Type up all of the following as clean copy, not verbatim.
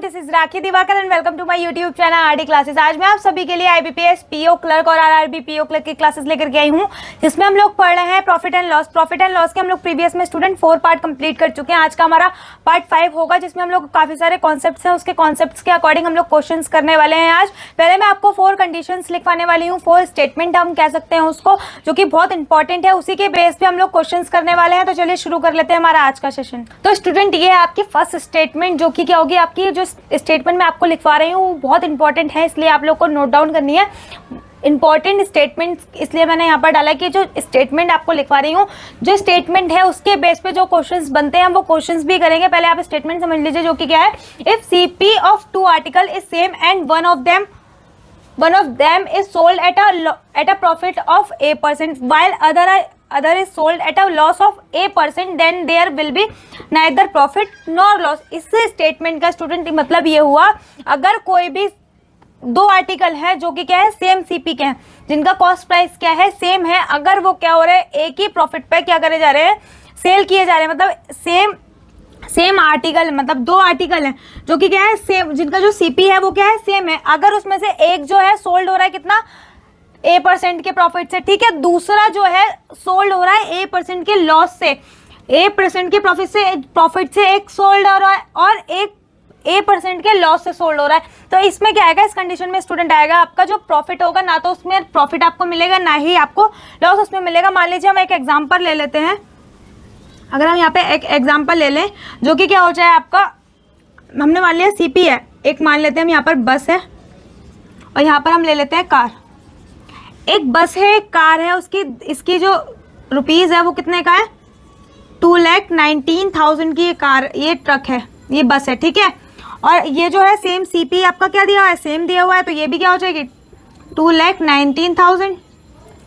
This is Rakhi Diwakar and welcome to my YouTube channel RD classes. आज मैं आप सभी के लिए आईबीपीएस पीओ क्लर्क और आरआरबी पीओ क्लर्क की क्लासेस लेकर के आई हूँ, जिसमें हम लोग पढ़ रहे हैं profit and loss. Profit and loss के हम लोग प्रीवियस में स्टूडेंट 4 पार्ट कंप्लीट कर चुके हैं। आज का हमारा पार्ट 5 होगा, जिसमें हम लोग काफी सारे कॉन्सेप्ट्स हैं, उसके कॉन्सेप्ट्स के अकॉर्डिंग हम लोग क्वेश्चन करने वाले हैं। आज पहले मैं आपको 4 कंडीशंस लिखवाने वाली हूँ, 4 स्टेटमेंट हम कह सकते हैं उसको, जो कि बहुत इंपॉर्टेंट है। उसी के बेस पे हम लोग क्वेश्चंस करने वाले हैं। तो चलिए शुरू कर लेते हैं हमारा आज का सेशन। तो स्टूडेंट ये है आपकी फर्स्ट स्टेटमेंट, जो कि क्या होगी, आपकी जो स्टेटमेंट मैं आपको लिखवा रही हूँ वो बहुत इंपॉर्टेंट है, इसलिए आप लोग को नोट डाउन करनी है। इंपॉर्टेंट स्टेटमेंट इसलिए मैंने यहाँ पर डाला कि जो स्टेटमेंट आपको लिखवा रही हूँ, जो स्टेटमेंट है उसके बेस पे जो क्वेश्चंस बनते हैं हम वो क्वेश्चंस भी करेंगे। पहले आप स्टेटमेंट समझ लीजिए, जो कि क्या है, if CP of 2 article is same and one of them is sold at a profit of A% while other is sold at a loss of A%, then there will be neither profit nor loss। इस statement का student मतलब ये हुआ, अगर कोई भी 2 article है जो कि क्या है, सेम सीपी के हैं, जिनका कॉस्ट प्राइस क्या है, सेम है, अगर वो क्या हो रहा है, एक ही प्रॉफिट पे क्या करे जा रहे हैं, सेल किए जा रहे हैं, मतलब सेम आर्टिकल, मतलब 2 आर्टिकल हैं जो कि क्या है सेम, जिनका जो सीपी है वो क्या है, सेम है। अगर उसमें से एक जो है सोल्ड हो रहा है कितना, A% के प्रॉफिट से, ठीक है, दूसरा जो है सोल्ड हो रहा है A% के लॉस से, A% के प्रॉफिट से एक सोल्ड हो रहा है और एक A% के लॉस से सोल्ड हो रहा है। तो इसमें क्या आएगा, इस कंडीशन में स्टूडेंट आएगा, आपका जो प्रॉफिट होगा ना तो उसमें प्रॉफिट आपको मिलेगा, ना ही आपको लॉस उसमें मिलेगा। मान लीजिए हम एक एग्जाम्पल ले लेते हैं। अगर हम यहाँ पे एक एग्जाम्पल ले लें, जो कि क्या हो जाए आपका, हमने मान लिया सीपी है, एक मान लेते हैं हम यहाँ पर बस है, और यहाँ पर हम ले लेते हैं कार। एक बस है, एक कार है, इसकी जो रुपीस है वो कितने का है, 2,19,000 की ये कार, ये ट्रक है, ये बस है, ठीक है। और ये जो है सेम सीपी आपका क्या दिया हुआ है, सेम दिया हुआ है, तो ये भी क्या हो जाएगी 2,19,000।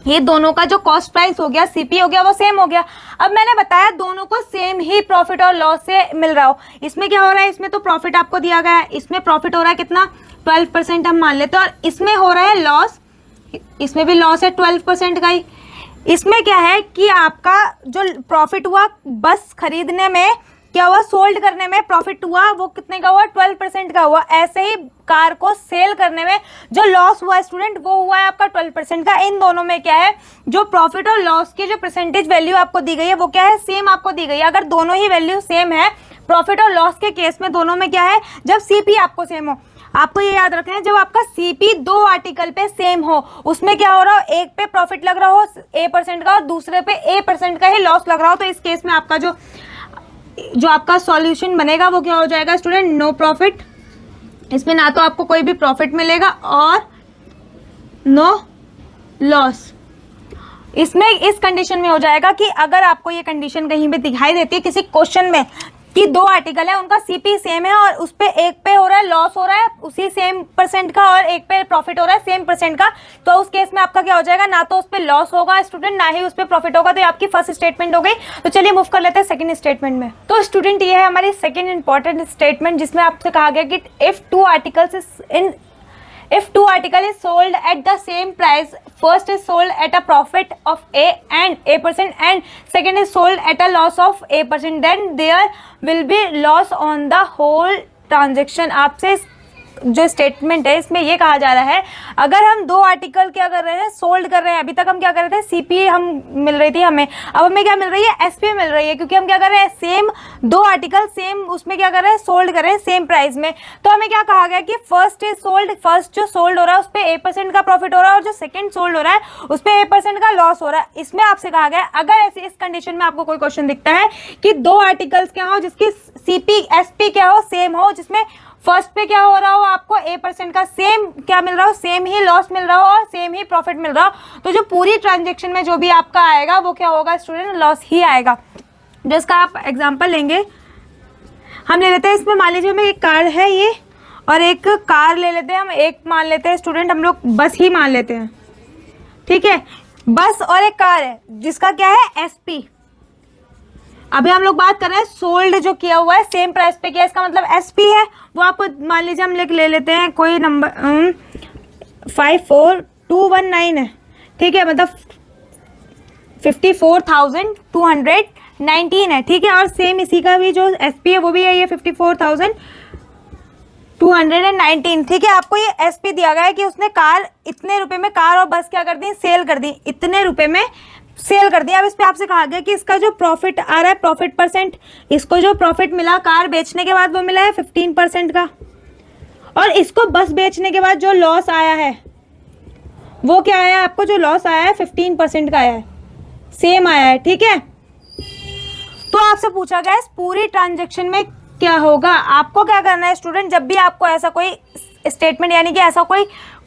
ये दोनों का जो कॉस्ट प्राइस हो गया, सीपी हो गया, वो सेम हो गया। अब मैंने बताया दोनों को सेम ही प्रॉफिट और लॉस से मिल रहा हो। इसमें क्या हो रहा है, इसमें तो प्रॉफिट आपको दिया गया है, इसमें प्रॉफिट हो रहा है कितना, 12% हम मान लेते हैं, और इसमें हो रहा है लॉस, इसमें भी लॉस है 12% का ही। इसमें क्या है कि आपका जो प्रॉफिट हुआ बस खरीदने में, क्या हुआ, सोल्ड करने में प्रॉफिट हुआ, वो कितने का हुआ, 12% का हुआ। ऐसे ही कार को सेल करने में जो लॉस हुआ स्टूडेंट, वो हुआ है आपका 12% का। इन दोनों में क्या है, जो प्रॉफिट और लॉस की जो परसेंटेज वैल्यू आपको दी गई है वो क्या है, सेम आपको दी गई है। अगर दोनों ही वैल्यू सेम है, प्रॉफिट और लॉस के केस में दोनों में क्या है, जब सीपी आपको सेम हो, आपको ये याद रखना है, जब आपका सीपी 2 आर्टिकल पे सेम हो, उसमें क्या हो रहा हो, एक पे प्रॉफिट लग रहा हो A% का और दूसरे पे A% का ही लॉस लग रहा हो, तो इस केस में आपका जो आपका सॉल्यूशन बनेगा वो क्या हो जाएगा स्टूडेंट, नो प्रॉफिट। इसमें ना तो आपको कोई भी प्रॉफिट मिलेगा और नो लॉस। इसमें इस कंडीशन में हो जाएगा कि अगर आपको ये कंडीशन कहीं पे दिखाई देती है किसी क्वेश्चन में कि 2 आर्टिकल है, उनका सीपी सेम है और उस पे एक पे हो रहा है लॉस हो रहा है उसी सेम % का और एक पे प्रॉफिट हो रहा है सेम % का, तो उस केस में आपका क्या हो जाएगा, ना तो उस पे लॉस होगा स्टूडेंट, ना ही उस पे प्रॉफिट होगा। तो ये आपकी फर्स्ट स्टेटमेंट हो गई। तो चलिए मूव कर लेते हैं सेकंड स्टेटमेंट में। तो स्टूडेंट ये है हमारी सेकंड इंपॉर्टेंट स्टेटमेंट, जिसमें आपसे कहा गया कि if 2 article is sold at the same price, first is sold at a profit of A% and second is sold at a loss of A%, then there will be loss on the whole transaction। आपसे जो statement है इसमें ये कहा जा रहा है, अगर हम 2 आर्टिकल क्या कर रहे हैं, सोल्ड कर रहे हैं, अभी तक हम क्या कर रहे थे, सीपी हम मिल रही थी हमें, अब हमें क्या मिल रही है, एसपी मिल रही है, क्योंकि हम क्या कर रहे हैं, सेम 2 आर्टिकल सेम उसमें क्या कर रहे हैं, सोल्ड कर रहे हैं सेम प्राइस में। तो हमें क्या कहा गया कि फर्स्ट इज सोल्ड, फर्स्ट जो सोल्ड हो रहा है उस पर A% का प्रॉफिट हो रहा है और जो सेकंड सोल्ड हो रहा है उस पर A% का लॉस हो रहा है। इसमें आपसे कहा गया अगर ऐसे इस कंडीशन में आपको कोई क्वेश्चन दिखता है कि 2 आर्टिकल्स क्या हो जिसकी सीपी एसपी क्या हो, सेम हो, जिसमें फर्स्ट पे क्या हो रहा हो, आपको A% का सेम क्या मिल रहा हो, सेम ही लॉस मिल रहा हो और सेम ही प्रॉफिट मिल रहा हो, तो जो पूरी ट्रांजैक्शन में जो भी आपका आएगा वो क्या होगा स्टूडेंट, लॉस ही आएगा। जिसका आप एग्जांपल लेंगे, हम ले लेते हैं, इसमें मान लीजिए हमें एक कार है ये और एक कार ले लेते हैं, हम एक मान लेते हैं स्टूडेंट, हम लोग बस ही मान लेते हैं, ठीक है, बस और एक कार है जिसका क्या है, एसपी। अभी हम लोग बात कर रहे हैं सोल्ड जो किया हुआ है सेम प्राइस पे किया, इसका मतलब एसपी है, वो आपको मान लीजिए हम ले लेते हैं कोई नंबर 54219 है, ठीक है, मतलब 54,219 है, ठीक है, और सेम इसी का भी जो एसपी है वो भी है ये 54,000 219, ठीक है। आपको ये एसपी दिया गया है कि उसने कार इतने रुपए में कार और बस क्या कर दी, सेल कर दी, इतने रुपए में सेल कर दिया। अब इस पे आपसे कहा गया कि इसका जो प्रॉफिट आ रहा है, प्रॉफिट परसेंट, इसको जो प्रॉफिट मिला कार बेचने के बाद वो मिला है 15% का, और इसको बस बेचने के बाद जो लॉस आया है वो क्या आया है, आपको जो लॉस आया है 15% का आया है, सेम आया है, ठीक है। तो आपसे पूछा गया इस पूरी ट्रांजेक्शन में क्या होगा। आपको क्या करना है स्टूडेंट, जब भी आपको ऐसा कोई स्टेटमेंट यानी कि ऐसा कोई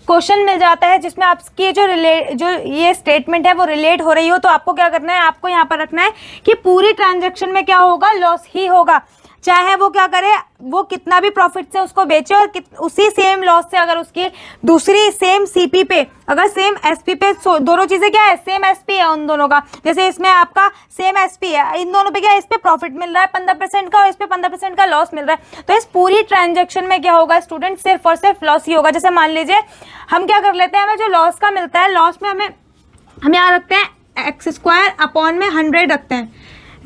क्वेश्चन मिल जाता है जिसमें आपकी जो ये स्टेटमेंट है वो रिलेट हो रही हो, तो आपको क्या करना है, आपको यहाँ पर रखना है कि पूरी ट्रांजैक्शन में क्या होगा, लॉस ही होगा। चाहे वो क्या करे, वो कितना भी प्रॉफिट से उसको बेचे और उसी सेम लॉस से अगर उसकी दूसरी सेम सीपी पे, अगर सेम एसपी पे, दोनों चीजें क्या है, सेम एसपी है उन दोनों का। जैसे इसमें आपका सेम एसपी है, इन दोनों पे क्या है, इस पे प्रॉफिट मिल रहा है 15% का और इस पे 15% का लॉस मिल रहा है, तो इस पूरी ट्रांजेक्शन में क्या होगा स्टूडेंट, सिर्फ और सिर्फ लॉस ही होगा। जैसे मान लीजिए हम क्या कर लेते हैं, हमें जो लॉस का मिलता है, लॉस में हम यहाँ रखते हैं x² अपॉन में 100 रखते हैं।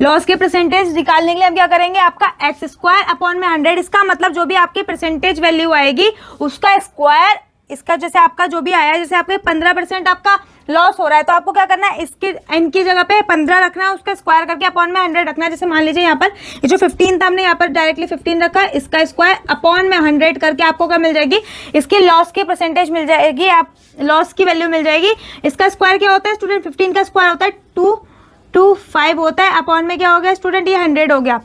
लॉस के परसेंटेज निकालने के लिए हम क्या करेंगे, आपका x² अपॉन में 100, इसका मतलब जो भी आपकी परसेंटेज वैल्यू आएगी उसका स्क्वायर, इसका जैसे आपका जो भी आया, जैसे आपके 15% आपका लॉस हो रहा है, तो आपको क्या करना है, इसकी इनकी जगह पे 15 रखना है, उसका स्क्वायर करके अपॉन में 100 रखना है। जैसे मान लीजिए यहाँ पर ये जो 15 था, हमने यहाँ पर डायरेक्टली 15 रखा है, इसका स्क्वायर अपॉन में 100 करके आपको क्या मिल जाएगी, इसकी लॉस की परसेंटेज मिल जाएगी, आप लॉस की वैल्यू मिल जाएगी। इसका स्क्वायर क्या होता है स्टूडेंट, 15 का स्क्वायर होता है 225 होता है, अपॉन में क्या हो गया स्टूडेंट, ये 100 हो गया।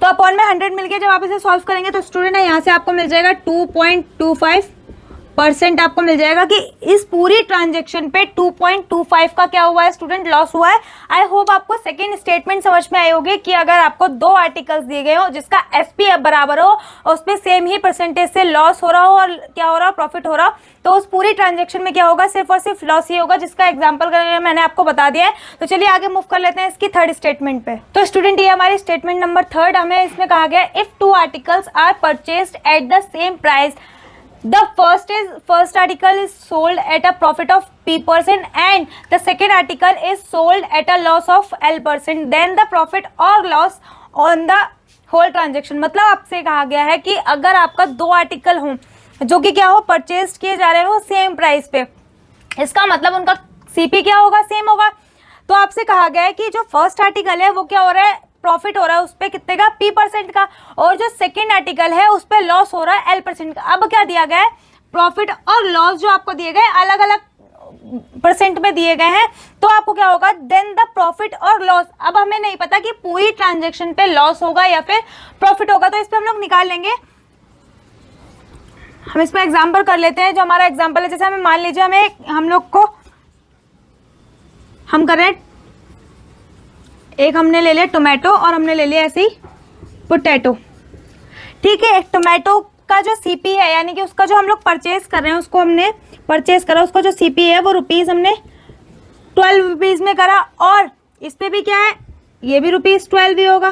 तो अपॉन में 100 मिल गया, जब आप इसे सॉल्व करेंगे तो स्टूडेंट है यहाँ से आपको मिल जाएगा 2.25% आपको मिल जाएगा कि इस पूरी ट्रांजैक्शन पे 2.25 का क्या हुआ है स्टूडेंट, लॉस हुआ है। आई होप आपको सेकंड स्टेटमेंट समझ में आई होगी कि अगर आपको दो आर्टिकल्स दिए गए हो जिसका एसपी बराबर हो और उसमें सेम ही परसेंटेज से लॉस हो रहा हो और क्या हो रहा हो, प्रॉफिट हो रहा हो, तो उस पूरी ट्रांजैक्शन में क्या होगा, सिर्फ और सिर्फ लॉस ही होगा, जिसका एग्जांपल करके मैंने आपको बता दिया है। तो चलिए आगे मूव कर लेते हैं इसकी थर्ड स्टेटमेंट पे। तो स्टूडेंट ये हमारी स्टेटमेंट नंबर 3, हमें इसमें कहा गया if two articles are purchased at the same price, the first article is sold at a profit of P% and the second article is sold at a loss of L%, then the profit or loss on the whole transaction। मतलब आपसे कहा गया है कि अगर आपका दो article हो जो कि क्या हो, परचेज किए जा रहे हो सेम प्राइस पे, इसका मतलब उनका सीपी क्या होगा, सेम होगा। तो आपसे कहा गया है कि जो फर्स्ट आर्टिकल है वो क्या हो रहा है, प्रॉफिट हो रहा है उस पे कितने का, P% का, और जो सेकंड आर्टिकल है उस पे लॉस हो रहा है L% का। अब क्या दिया गया है, प्रॉफिट और लॉस जो आपको दिए गए अलग अलग परसेंट में दिए गए हैं, तो आपको क्या होगा, देन द प्रॉफिट और लॉस। अब हमें नहीं पता कि पूरी ट्रांजेक्शन पे लॉस होगा या फिर प्रॉफिट होगा, तो इस पे हम लोग निकाल लेंगे। हम इसमें एग्जाम्पल कर लेते हैं, जो हमारा एग्जाम्पल है, जैसे हमें मान लीजिए हम लोग को हम कर रहे हैं, एक हमने ले लिया टोमेटो और हमने ले लिया ऐसे ही पोटैटो, ठीक है। टोमेटो का जो सीपी है यानी कि उसका जो हम लोग परचेज कर रहे हैं, उसको हमने परचेज करा, उसका जो सीपी है वो रुपीज़ हमने 12 रुपीज़ में करा, और इस पे भी क्या है, ये भी ₹12 ही होगा,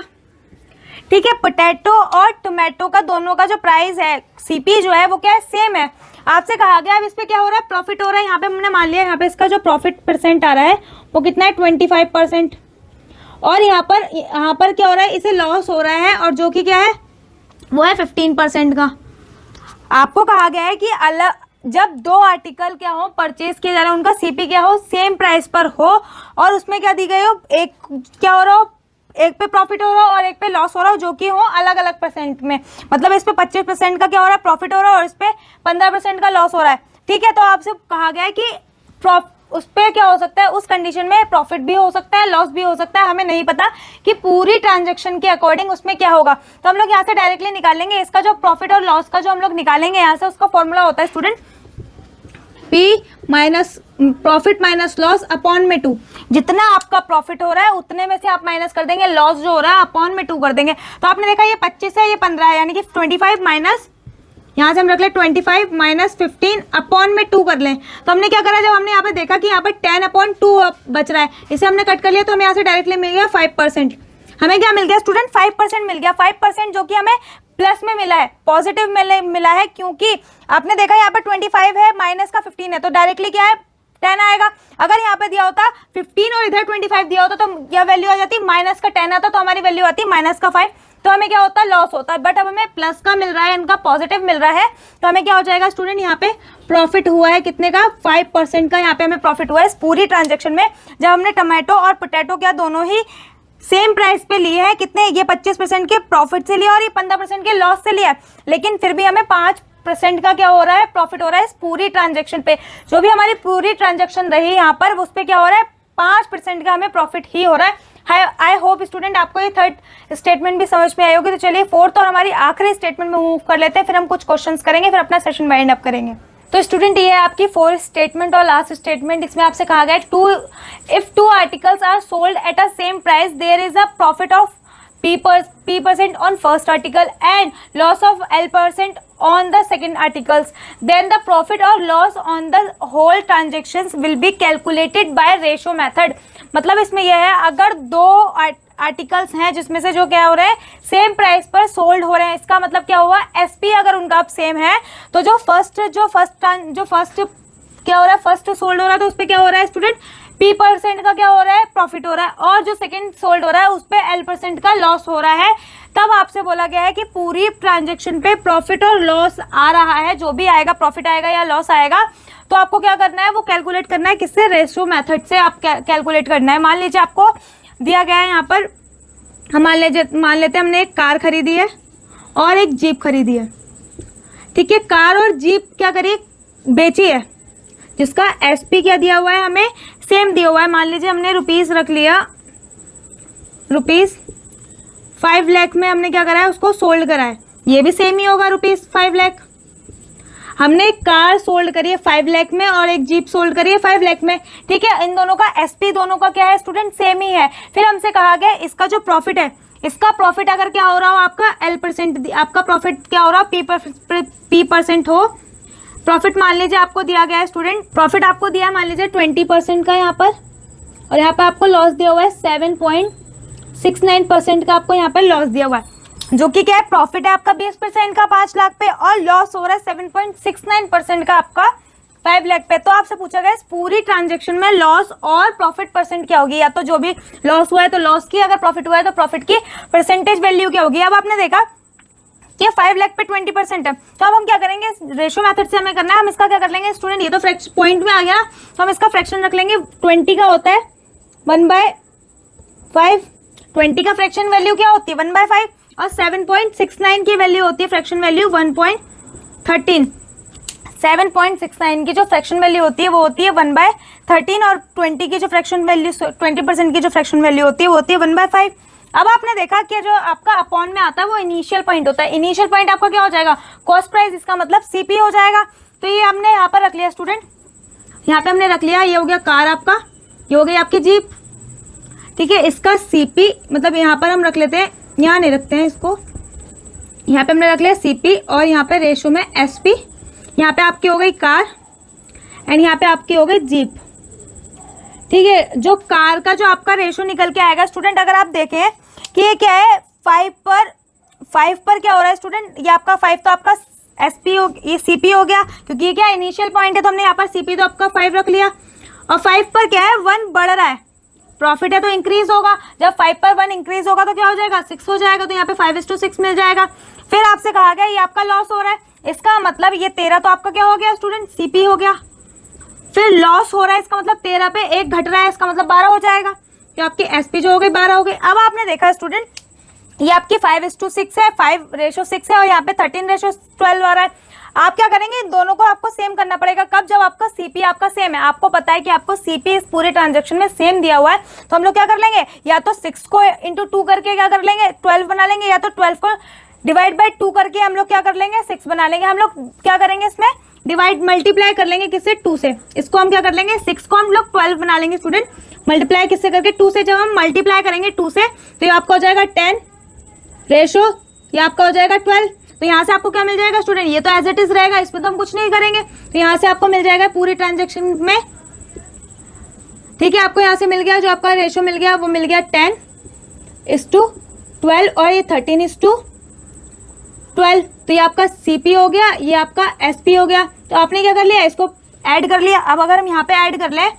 ठीक है। पोटैटो और टोमेटो का दोनों का जो प्राइस है, सीपी जो है वो क्या है, सेम है। आपसे कहा गया अब इस पे क्या हो रहा है, प्रॉफिट हो रहा है। यहाँ पे हमने मान लिया, यहाँ पे इसका जो प्रॉफिट परसेंट आ रहा है वो कितना है, 25%, और यहाँ पर क्या हो रहा है, इसे लॉस हो रहा है, और जो कि क्या है वो है 15% का। आपको कहा गया है कि जब दो आर्टिकल क्या हो, परचेज किए जा रहे हैं, उनका सीपी क्या हो, सेम प्राइस पर हो, और उसमें क्या दी गई हो, एक क्या हो रहा हो, एक पे प्रॉफिट हो रहा हो और एक पे लॉस हो रहा हो, जो कि हो अलग अलग परसेंट में। मतलब इस पे 25% का क्या हो रहा है, प्रॉफिट हो रहा है, और इस पे 15% का लॉस हो रहा है, ठीक है। तो आपसे कहा गया है कि उस पे क्या हो सकता है, उस कंडीशन में प्रॉफिट भी हो सकता है, लॉस भी हो सकता है, हमें नहीं पता कि पूरी ट्रांजैक्शन के अकॉर्डिंग उसमें क्या होगा। तो हम लोग यहाँ से डायरेक्टली निकालेंगे इसका जो प्रॉफिट और लॉस का जो हम लोग निकालेंगे यहाँ से, उसका फॉर्मूला होता है student P minus profit minus loss upon में 2। जितना आपका प्रॉफिट हो रहा है उतने में से आप माइनस कर देंगे, लॉस जो हो रहा है अपॉन में 2 कर देंगे। तो आपने देखा ये 25 है, ये 15 है, यानी कि 25 माइनस, यहाँ से हम रख ले 25 माइनस 15 अपॉन में 2 कर लें। तो हमने क्या करा, जब हमने यहाँ पे देखा कि यहाँ पर 10/2 बच रहा है, इसे हमने कट कर लिया, तो हमें यहाँ से डायरेक्टली मिल गया 5%। हमें क्या मिल गया स्टूडेंट, 5% मिल गया। 5% जो कि हमें प्लस में मिला है, पॉजिटिव मिला है, क्योंकि आपने देखा यहाँ पर 25 है, माइनस का 15 है, तो डायरेक्टली क्या है 10 आएगा। अगर यहाँ पे दिया होता 15 और इधर 25 दिया होता तो यह वैल्यू आ जाती, माइनस का 10 आता तो हमारी वैल्यू आती माइनस का 5। तो हमें क्या होता है, लॉस होता है। बट अब हमें प्लस का मिल रहा है, इनका पॉजिटिव मिल रहा है, तो हमें क्या हो जाएगा स्टूडेंट, यहाँ पे प्रॉफिट हुआ है कितने का, 5% का यहाँ पे हमें प्रॉफिट हुआ है इस पूरी ट्रांजेक्शन में। जब हमने टमाटो और पोटैटो क्या दोनों ही सेम प्राइस पे लिए हैं, कितने, ये 25% के प्रॉफिट से लिया और ये 15% के लॉस से लिया, लेकिन फिर भी हमें 5% का क्या हो रहा है, प्रॉफिट हो रहा है इस पूरी ट्रांजेक्शन पे। जो भी हमारी पूरी ट्रांजेक्शन रही यहाँ पर, उस पर क्या हो रहा है, 5% का हमें प्रॉफिट ही हो रहा है। आई होप स्टूडेंट आपको ये थर्ड स्टेटमेंट भी समझ में आई होगी। तो चलिए फोर्थ और हमारी आखिरी स्टेटमेंट में मूव कर लेते हैं, फिर हम कुछ क्वेश्चंस करेंगे, फिर अपना सेशन वाइंड अप करेंगे। तो स्टूडेंट ये है आपकी फोर्थ स्टेटमेंट और लास्ट स्टेटमेंट। इसमें आपसे कहा गया if two articles are sold at a same price there is a profit of P% on first article and loss of L% on the second articles, then the profit or loss on the whole transactions will be calculated by ratio method। मतलब इसमें यह है, अगर दो articles हैं जिसमें से जो क्या हो रहा है, सेम प्राइस पर सोल्ड हो रहे हैं, इसका मतलब क्या हुआ, एसपी अगर उनका अब सेम है, तो जो फर्स्ट क्या हो रहा है, फर्स्ट सोल्ड हो रहा है, तो उस पर क्या हो रहा है स्टूडेंट, P% का क्या हो रहा है, प्रॉफिट हो रहा है, और जो सेकंड सोल्ड हो रहा है उस पे L% का लॉस हो रहा है। तब आपसे बोला गया है कि पूरी ट्रांजेक्शन पे प्रॉफिट और लॉस आ रहा है, जो भी आएगा, प्रॉफिट आएगा या लॉस आएगा, तो आपको क्या करना है, वो कैलकुलेट करना है, किससे, रेशियो मेथड से आप कैलकुलेट करना है। मान लीजिए आपको दिया गया है यहाँ पर, मान लेते हैं हमने एक कार खरीदी है और एक जीप खरीदी है, ठीक है। कार और जीप क्या करी, बेची है, जिसका एसपी क्या दिया हुआ है, हमें सेम दिया हुआ है। मान लीजिए हमने रुपीस रख लिया, ₹5 लाख में हमने क्या करा है, उसको सोल्ड करा है, ये भी सेम ही होगा, ₹5 लाख। हमने एक कार सोल्ड करी है 5 लाख में और एक जीप सोल्ड करी है 5 लाख में, ठीक है। इन दोनों का एसपी दोनों का क्या है स्टूडेंट, सेम ही है। फिर हमसे कहा गया इसका जो प्रॉफिट है, इसका प्रॉफिट अगर क्या हो रहा हो, आपका L%, आपका प्रॉफिट क्या हो रहा हो, P% हो, प्रॉफिट मान लीजिए आपको दिया गया है स्टूडेंट, प्रॉफिट आपको दिया है मान लीजिए 20% का यहाँ पर, और यहाँ पर आपको लॉस दिया हुआ है 7.69% का आपको यहाँ पर लॉस दिया हुआ है, जो कि क्या है, प्रॉफिट है आपका 20% का 5 लाख पे, और लॉस हो रहा है 7.69% का आपका 5 लाख पे। तो आपसे पूछा गया इस पूरी ट्रांजेक्शन में लॉस और प्रॉफिट परसेंट क्या होगी, या तो जो भी लॉस हुआ है तो लॉस की, अगर प्रॉफिट हुआ है तो प्रॉफिट की परसेंटेज वैल्यू क्या होगी। अब आपने देखा कि 5 लाख पे 20% है, तो अब हम क्या करेंगे, रेशियो मेथड से हमें करना है। हम इसका क्या कर लेंगे स्टूडेंट, ये तो पॉइंट में आ गया, तो हम इसका फ्रैक्शन रख लेंगे। 20 का होता है 1/5, 20 का फ्रैक्शन वैल्यू क्या होती है 1/5, और 7.69 की वैल्यू होती है फ्रैक्शन वैल्यू 1.13। 7.69 की जो फ्रैक्शन वैल्यू होती है वो होती है 1/13, और 20 की जो फ्रैक्शन वैल्यू, 20% की जो फ्रैक्शन वैल्यू होती है वो होती है 1/5। अब आपने देखा कि जो आपका अपॉन में आता है वो इनिशियल पॉइंट होता है, इनिशियल पॉइंट आपका क्या हो जाएगा, कॉस्ट प्राइस, इसका मतलब सीपी हो जाएगा। तो ये हमने यहाँ पर रख लिया स्टूडेंट, यहाँ पे हमने रख लिया, ये हो गया कार आपका, ये हो गई आपकी जीप, ठीक है। इसका सीपी मतलब यहाँ पर हम रख लेते हैं, यहाँ नहीं रखते हैं इसको, यहाँ पे हमने रख लिया सीपी, और यहाँ पे रेशो में एसपी, यहाँ पे आपकी हो गई कार एंड यहाँ पे आपकी हो गई जीप, ठीक है। जो कार का जो आपका रेशो निकल के आएगा स्टूडेंट, अगर आप देखें कि ये क्या है, 5 पर क्या हो रहा है स्टूडेंट, ये आपका 5 तो आपका एसपी हो, ये सीपी हो गया, क्योंकि ये क्या इनिशियल पॉइंट है, तो हमने यहाँ पर सीपी तो आपका 5 रख लिया, और 5 पर क्या है 1 बढ़ रहा है, प्रॉफिट है तो इंक्रीज होगा, जब 5 पर 1 इंक्रीज होगा तो क्या हो जाएगा 6 हो जाएगा, तो यहाँ पे 5:6 मिल जाएगा। फिर आपसे कहा गया ये आपका लॉस हो रहा है, इसका मतलब ये 13 तो आपका क्या हो गया स्टूडेंट, सीपी हो गया। फिर लॉस हो रहा है, इसका मतलब 13 पे 1 घट रहा है, इसका मतलब 12 हो जाएगा, तो आपकी एसपी जो हो गई 12 हो गई। अब आपने देखा स्टूडेंट, ये आपकी 5:6 है, 5:6 है, और यहाँ पे 13:12 आ रहा है। आप क्या करेंगे, इन दोनों को आपको सेम करना पड़ेगा। कब, जब आपका सीपी आपका सेम है, आपको पता है कि आपको सीपी इस पूरे ट्रांजेक्शन में सेम दिया हुआ है, तो हम लोग क्या कर लेंगे, या तो 6 को इंटू 2 करके क्या कर लेंगे 12 बना लेंगे, या तो 12 को डिवाइड बाई 2 करके हम लोग क्या कर लेंगे 6 बना लेंगे। हम लोग क्या करेंगे इसमें डिवाइड मल्टीप्लाई कर लेंगे, किससे 2 से, इसको हम क्या कर लेंगे 6 को हम लोग 12 बना लेंगे स्टूडेंट, मल्टीप्लाई किससे करके 2 से। जब हम मल्टीप्लाई करेंगे 2 से तो ये आपका हो जाएगा 10 रेशो, ये आपका हो जाएगा 12, तो यहाँ से आपको क्या मिल जाएगा स्टूडेंट, ये तो एज इट इज रहेगा, इसमें तो हम कुछ नहीं करेंगे, तो यहाँ से आपको मिल जाएगा पूरी ट्रांजेक्शन में, ठीक है। आपको यहाँ से मिल गया, जो आपका रेशो मिल गया वो मिल गया 10:12, और ये 13:12, तो ये आपका सीपी हो गया, ये आपका एसपी हो गया। तो आपने क्या कर लिया, इसको ऐड कर लिया। अब अगर हम यहाँ पे ऐड कर ले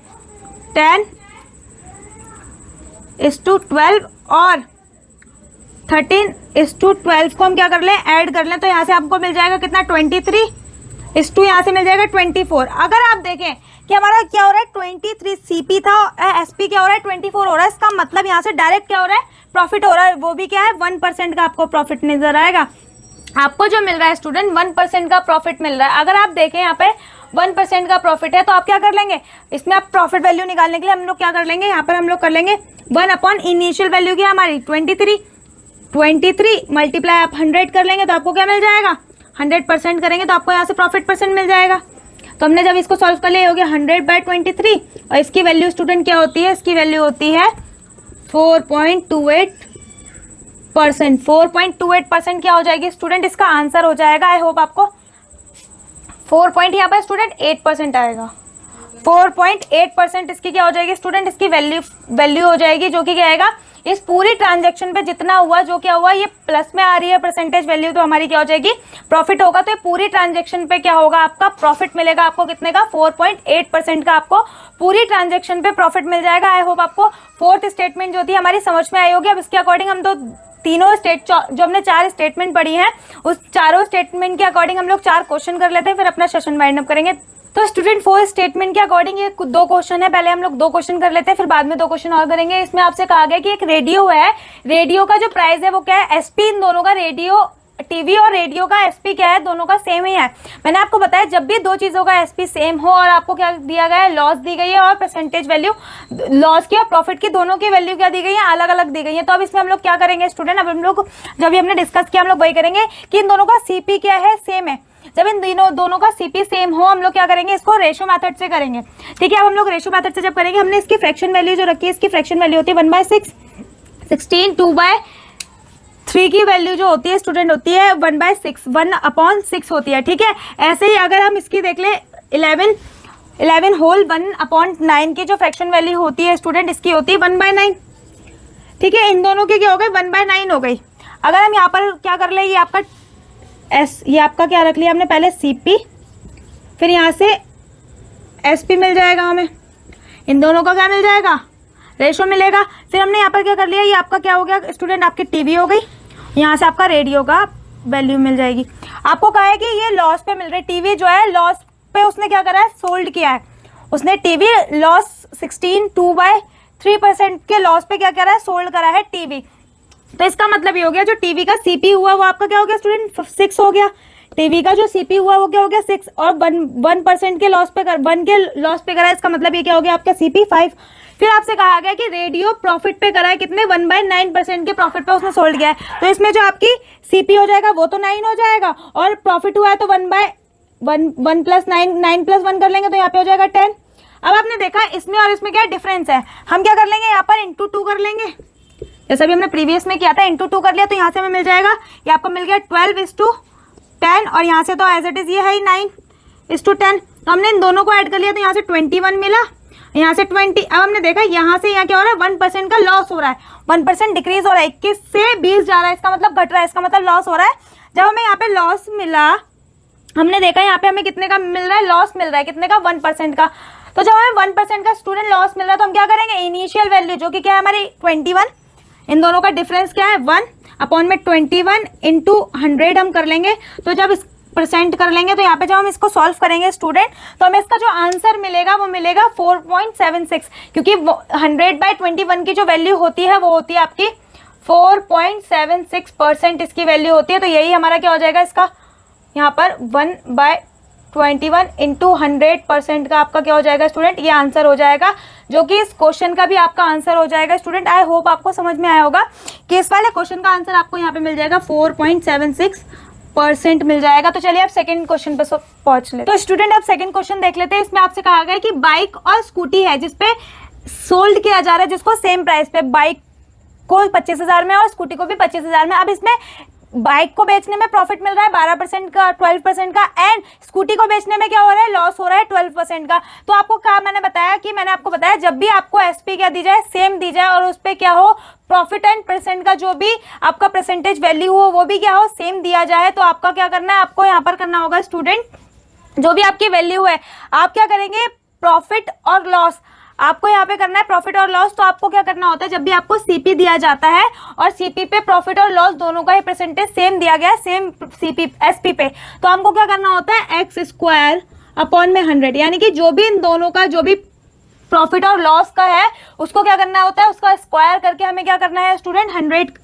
10:12 और 13:12 को हम क्या कर लें, ऐड कर लें, तो यहाँ से आपको मिल जाएगा कितना, 23 यहाँ से मिल जाएगा 24। अगर आप देखें कि हमारा क्या हो रहा है, 23 सीपी था, एसपी क्या हो रहा है, 24 हो रहा है, इसका मतलब यहाँ से डायरेक्ट क्या हो रहा है, प्रॉफिट हो रहा है, वो भी क्या है 1% का आपको प्रॉफिट नजर आएगा। आपको जो मिल रहा है स्टूडेंट 1% का प्रॉफिट मिल रहा है। अगर आप देखें यहाँ पे 1% का प्रॉफिट है तो आप क्या कर लेंगे, इसमें आप प्रॉफिट वैल्यू निकालने के लिए हम लोग क्या कर लेंगे, यहाँ पर हम लोग कर लेंगे 1 इनिशियल वैल्यू की हमारी 23 मल्टीप्लाई आप 100 कर लेंगे तो आपको क्या मिल जाएगा, 100% करेंगे तो आपको यहाँ से प्रॉफिट परसेंट मिल जाएगा। तो हमने जब इसको सॉल्व कर लिया, हो गया 100/23 और इसकी वैल्यू स्टूडेंट क्या होती है, इसकी वैल्यू होती है 4.28%। 4.28% क्या हो जाएगी स्टूडेंट, इसका आंसर हो जाएगा, आई होप आपको 4 यहाँ पर स्टूडेंट 8% आएगा। 4.8% इसकी क्या हो जाएगी स्टूडेंट, इसकी वैल्यू हो जाएगी, जो कि क्या आएगा, इस पूरी ट्रांजैक्शन पे जितना हुआ, जो क्या हुआ, ये प्लस में आ रही है परसेंटेज वैल्यू, तो हमारी क्या हो जाएगी, प्रॉफिट होगा। तो ये पूरी ट्रांजैक्शन पे क्या होगा, आपका प्रॉफिट मिलेगा, आपको कितने का, 4.8% का आपको पूरी ट्रांजैक्शन पे प्रॉफिट मिल जाएगा। आई होप आपको फोर्थ स्टेटमेंट जो थी हमारी समझ में आई होगी। अब इसके अकॉर्डिंग हम जो हमने 4 स्टेटमेंट पढ़ी हैं, उस चारों स्टेटमेंट के अकॉर्डिंग हम लोग 4 क्वेश्चन कर लेते हैं, फिर अपना सेशन वाइंड अप करेंगे। तो स्टूडेंट 4 स्टेटमेंट के अकॉर्डिंग ये 2 क्वेश्चन है, पहले हम लोग 2 क्वेश्चन कर लेते हैं, फिर बाद में 2 क्वेश्चन और करेंगे। इसमें आपसे कहा गया कि एक रेडियो है, रेडियो का जो प्राइस है वो क्या है, एसपी, इन दोनों का, रेडियो टीवी और रेडियो का एसपी क्या है, दोनों का सेम ही है। मैंने आपको बताया जब भी 2 चीजों का एसपी सेम हो और आपको क्या दिया गया है, लॉस दी गई है और परसेंटेज वैल्यू, लॉस की और प्रॉफिट की दोनों की वैल्यू क्या दी गई है, अलग अलग दी गई है। तो अब इसमें हम लोग क्या करेंगे स्टूडेंट, अब हम लोग जब भी हमने डिस्कस किया हम लोग वही करेंगे कि इन दोनों का सीपी क्या है, सेम है। जब इन दोनों का सीपी सेम हो, हम लोग क्या करेंगे, इसको रेशो मेथड से करेंगे। ठीक है, अब हम लोग रेशो मेथड से जब करेंगे, हमने इसकी फ्रैक्शन वैल्यू जो रखी है, इसकी फ्रैक्शन वैल्यू होती है 1/6, 16, 2/3 की वैल्यू जो होती है स्टूडेंट होती है 1/6, 1/6 होती है। ठीक है, ऐसे ही अगर हम इसकी देख ले 11 होल 1/9 की जो फ्रैक्शन वैल्यू होती है स्टूडेंट, इसकी होती है 1/9। ठीक है, इन दोनों की क्या हो गई, 1/9 हो गई। अगर हम यहाँ पर क्या कर ले, ये आपका ये आपका क्या रख लिया हमने, पहले सीपी, फिर यहाँ से एसपी मिल जाएगा हमें, इन दोनों का क्या मिल जाएगा, रेशो मिलेगा। फिर हमने यहाँ पर क्या कर लिया, ये आपका क्या हो गया स्टूडेंट, आपकी टीवी हो गई, यहाँ से आपका रेडियो का वैल्यू मिल जाएगी। आपको कहा है कि ये लॉस पे मिल रही, टीवी जो है लॉस पे उसने क्या करा है, सोल्ड किया है, उसने टीवी लॉस 16, 2/3% के लॉस पे क्या करा है, सोल्ड करा है टीवी। तो इसका मतलब ये हो गया, जो टीवी का सीपी हुआ वो आपका क्या हो गया स्टूडेंट, 6 हो गया। टीवी का जो सीपी हुआ वो क्या हो गया, 6, और 1% के लॉस पे 1 के लॉस पे करा है, इसका मतलब ये क्या हो गया, आपका सीपी 5। फिर आपसे कहा गया कि रेडियो प्रॉफिट पे करा है, कितने, 1/9% के प्रॉफिट पे उसने सोल्ड किया है। तो इसमें जो आपकी सीपी हो जाएगा वो तो 9 हो जाएगा, और प्रॉफिट हुआ है तो 1 + 9 + 1 कर लेंगे तो यहाँ पे हो जाएगा 10। अब आपने देखा इसमें और इसमें क्या डिफरेंस है, हम क्या कर लेंगे, यहाँ पर × 2 कर लेंगे, जैसा भी हमने प्रीवियस में किया था, × 2 कर लिया, तो यहाँ से हमें मिल जाएगा, ये आपको मिल गया 12:10, और यहाँ से तो एज इट इज ये है ही 9:10। तो हमने इन दोनों को ऐड कर लिया, तो यहाँ से 21 मिला, यहाँ से 20। अब हमने देखा यहाँ से यहाँ क्या हो रहा है, 1% का लॉस हो रहा है, 1% डिक्रीज हो रहा है, 21 से 20 जा रहा है, इसका मतलब घट रहा है, इसका मतलब लॉस हो रहा है। जब हमें यहाँ पे लॉस मिला, हमने देखा यहाँ पे हमें कितने का मिल रहा है, लॉस मिल रहा है, कितने का, 1% का। तो जब हमें 1% का स्टूडेंट लॉस मिल रहा है तो हम क्या करेंगे, इनिशियल वैल्यू जो कि क्या है हमारी 21, इन दोनों का डिफरेंस क्या है, 1/21 × 100 हम कर लेंगे। तो जब इस परसेंट कर लेंगे तो यहाँ पे जब हम इसको सॉल्व करेंगे स्टूडेंट, तो हमें इसका जो आंसर मिलेगा वो मिलेगा 4.76, क्योंकि 100/21 की जो वैल्यू होती है वो होती है आपकी 4.76% इसकी वैल्यू होती है। तो यही हमारा क्या हो जाएगा, इसका यहाँ पर 1/21 × 100% का आपका क्या हो जाएगा स्टूडेंट, ये आंसर हो जाएगा, जो कि इस क्वेश्चन का भी आपका आंसर हो जाएगा स्टूडेंट। आई होप आपको समझ में आया होगा कि इस वाले क्वेश्चन का आंसर आपको यहाँ पे मिल जाएगा 4.76% मिल जाएगा। तो चलिए अब सेकंड क्वेश्चन पे पहुंच लेते हैं। तो स्टूडेंट अब सेकंड क्वेश्चन देख लेते हैं। इसमें आपसे कहा गया कि बाइक और स्कूटी है जिसपे सोल्ड किया जा रहा है, जिसको सेम प्राइस पे, बाइक को 25,000 में और स्कूटी को भी 25,000 में। अब इसमें बाइक को बेचने में प्रॉफिट मिल रहा है 12% का, 12% का, एंड स्कूटी को बेचने में क्या हो रहा है, लॉस हो रहा है 12% का। तो आपको क्या मैंने बताया कि मैंने आपको बताया जब भी आपको एसपी क्या दी जाए, सेम दी जाए, और उस पर क्या हो, प्रॉफिट एंड परसेंट का जो भी आपका परसेंटेज वैल्यू हो वो भी क्या हो, सेम दिया जाए। तो आपका क्या करना है, आपको यहाँ पर करना होगा स्टूडेंट, जो भी आपकी वैल्यू है आप क्या करेंगे, प्रॉफिट और लॉस, आपको यहाँ पे करना है प्रॉफिट और लॉस। तो आपको क्या करना होता है, जब भी आपको सीपी दिया जाता है और सीपी पे प्रॉफिट और लॉस दोनों का ही परसेंटेज सेम दिया गया है, सेम सीपी एसपी पे, तो हमको क्या करना होता है एक्स स्क्वायर अपॉन में 100, यानी कि जो भी इन दोनों का जो भी प्रॉफिट और लॉस का है उसको क्या करना होता है, उसका स्क्वायर करके हमें क्या करना है स्टूडेंट 100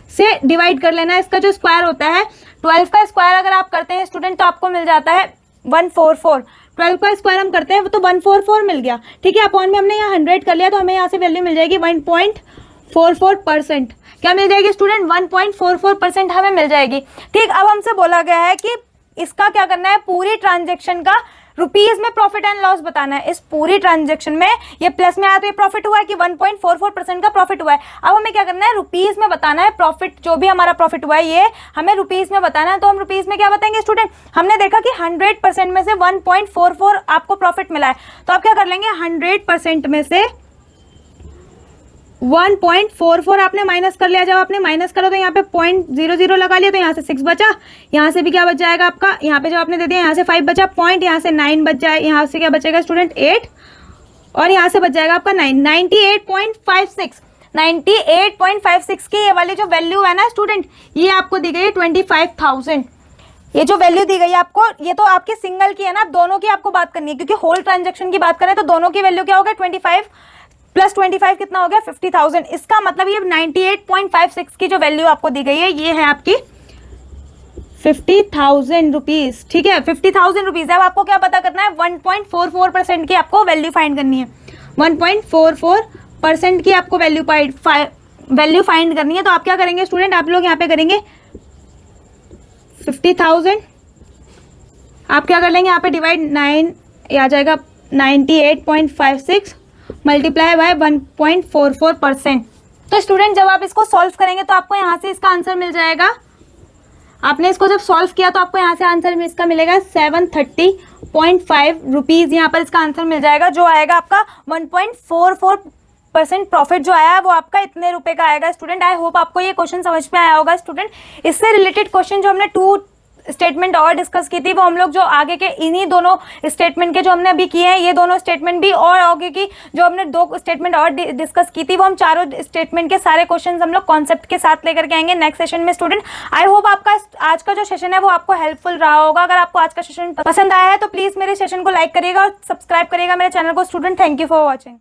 से डिवाइड कर लेना है। इसका जो स्क्वायर होता है 12 का स्क्वायर अगर आप करते हैं स्टूडेंट तो आपको मिल जाता है 144। 12 का स्क्वायर हम करते हैं तो 144 मिल गया, ठीक है। अपॉन में हमने यहाँ 100 कर लिया तो हमें यहाँ से वैल्यू मिल जाएगी 1.44%। क्या मिल जाएगी स्टूडेंट, 1.44% हमें मिल जाएगी, ठीक। अब हमसे बोला गया है कि इसका क्या करना है, पूरी ट्रांजेक्शन का रुपीज में प्रॉफिट एंड लॉस बताना है। इस पूरी ट्रांजेक्शन में ये प्लस में आया तो ये प्रॉफिट हुआ है कि 1.44% का प्रॉफिट हुआ है। अब हमें क्या करना है, रुपीज में बताना है प्रॉफिट, जो भी हमारा प्रॉफिट हुआ है ये हमें रुपीज में बताना है। तो हम रुपीज में क्या बताएंगे स्टूडेंट, हमने देखा कि 100% में से 1.44 आपको प्रॉफिट मिला है, तो आप क्या कर लेंगे 100% में से 1.44 आपने माइनस कर लिया। जब आपने माइनस करा तो यहाँ पे 0.00 लगा लिया तो यहाँ से 6 बचा, यहाँ से भी क्या बच जाएगा आपका, यहाँ पे जो आपने दे दिया यहाँ से 5 बचा, पॉइंट यहाँ से 9 बच जाए, यहाँ से क्या बचेगा स्टूडेंट 8 और यहाँ से बच जाएगा आपका 9, 98.56। 98.56 की ये वाली जो वैल्यू है ना स्टूडेंट, ये आपको दी गई है 25,000। ये जो वैल्यू दी गई है आपको, ये तो आपके सिंगल की है ना, दोनों की आपको बात करनी है, क्योंकि होल ट्रांजेक्शन की बात करें तो दोनों की वैल्यू क्या होगा 25 प्लस 25 कितना हो गया 50,000। इसका मतलब ये 98.56 की जो वैल्यू आपको दी गई है ये है आपकी 50,000 रुपीज, ठीक है। 50,000 रुपीज है। अब आपको क्या पता करना है, 1.44% की आपको वैल्यू फाइंड करनी है। 1.44% की आपको वैल्यू फाइंड करनी है। तो आप क्या करेंगे स्टूडेंट, आप लोग यहाँ पे करेंगे 50,000, आप क्या कर लेंगे यहाँ पे डिवाइड 9 आ जाएगा 98.56 मल्टीप्लाई बाय 1.44%। तो स्टूडेंट जब आप इसको सॉल्व करेंगे तो आपको यहाँ से इसका आंसर मिल जाएगा। आपने इसको जब सॉल्व किया तो आपको यहाँ से आंसर में इसका मिलेगा 730.5 रुपीज, यहाँ पर इसका आंसर मिल जाएगा, जो आएगा आपका 1.44% प्रॉफिट जो आया है वो आपका इतने रुपए का आएगा स्टूडेंट। आई होप आपको ये क्वेश्चन समझ में आया होगा स्टूडेंट। इससे रिलेटेड क्वेश्चन जो हमने 2 स्टेटमेंट और डिस्कस की थी वो हम लोग जो आगे के इन्हीं दोनों स्टेटमेंट के जो हमने अभी किए हैं, ये दोनों स्टेटमेंट भी और आगे की जो हमने 2 स्टेटमेंट और डिस्कस की थी वो हम चारों स्टेटमेंट के सारे क्वेश्चंस हम लोग कॉन्सेप्ट के साथ लेकर के आएंगे नेक्स्ट सेशन में स्टूडेंट। आई होप आपका आज का जो सेशन है वो आपको हेल्पफुल रहा होगा। अगर आपको आज का सेशन पसंद आया है तो प्लीज मेरे सेशन को लाइक करिएगा और सब्सक्राइब करिएगा मेरे चैनल को student. Thank you for watching.